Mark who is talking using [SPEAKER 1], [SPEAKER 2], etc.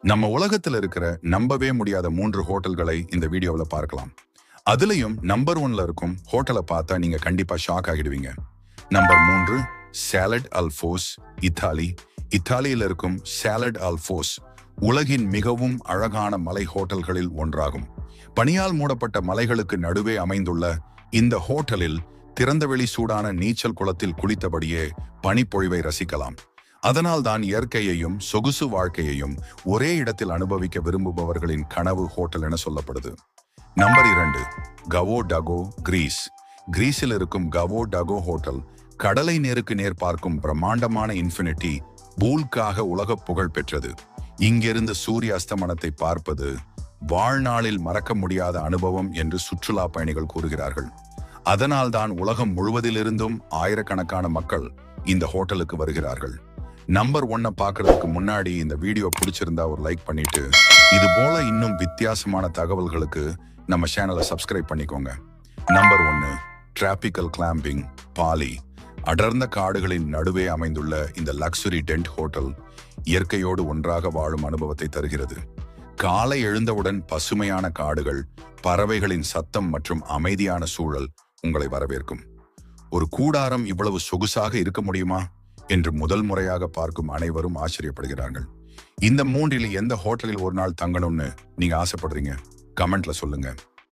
[SPEAKER 1] நம்ம உலகத்துல இருக்கிற நம்பவே முடியாத 3 ஹோட்டல்களை இந்த வீடியோவில் பார்க்கலாம். அதுலயும் நம்பர் 1ல இருக்கும் ஹோட்டலை பார்த்தா நீங்க கண்டிப்பா ஷாக் ஆகிடுவீங்க. நம்பர் 3 சாலட் அல்ஃபோஸ் இத்தாலி. இத்தாலியில் இருக்கும் சாலட் அல்ஃபோஸ் உலகின் மிகவும் அழகான மலை ஹோட்டல்களில் ஒன்றாகும். பனியால் மூடப்பட்ட மலைகளுக்கு நடுவே அமைந்துள்ள இந்த ஹோட்டலில் திறந்தவெளி சூடான நீச்சல் குளத்தில் குளித்தபடியே பனிப்பொழிவை ரசிக்கலாம். அதனால் தான் இயற்கையையும் சொகுசு வாழ்க்கையையும் ஒரே இடத்தில் அனுபவிக்க விரும்புபவர்களின் கனவு ஹோட்டல் என சொல்லப்படுது. நம்பர் 2 கவோ டகோ கிரீஸ். கிரீஸில் இருக்கும் கவோ டகோ ஹோட்டல் கடலை நேருக்கு நேர் பார்க்கும் பிரம்மாண்டமான இன்ஃபினிட்டி பூலுக்காக உலக புகழ் பெற்றது. இங்கிருந்து சூரிய அஸ்தமனத்தை பார்ப்பது வாழ்நாளில் மறக்க முடியாத அனுபவம் என்று சுற்றுலா பயணிகள் கூறுகிறார்கள். அதனால் தான் உலகம் முழுவதிலிருந்தும் ஆயிரக்கணக்கான மக்கள் இந்த ஹோட்டலுக்கு வருகிறார்கள். நம்பர் 1 பார்க்கறதுக்கு முன்னாடி இந்த வீடியோ பிடிச்சிருந்தா ஒரு லைக் பண்ணிட்டு இது போல இன்னும் வித்தியாசமான தகவல்களுக்கு நம்ம சேனலை சப்ஸ்கிரைப் பண்ணிக்கோங்க. Number 1 tropical glamping Bali. அடர்ந்த காடுகளின் நடுவே அமைந்துள்ள இந்த லக்ஸுரி டென்ட் ஹோட்டல் இயற்கையோடு ஒன்றாக வாழும் அனுபவத்தை தருகிறது. காலை எழுந்தவுடன் பசுமையான காடுகள், பறவைகளின் சத்தம் மற்றும் அமைதியான சூழல் உங்களை வரவேற்கும். ஒரு கூடாரம் இவ்வளவு சொகுசாக இருக்க முடியுமா என்று முதல் முறையாக பார்க்கும் அனைவரும் ஆச்சரியப்படுகிறார்கள். இந்த 3ல் எந்த ஹோட்டலில் ஒரு நாள் தங்கணும்னு நீங்க ஆசைப்படுறீங்க? கமெண்ட்ல சொல்லுங்க.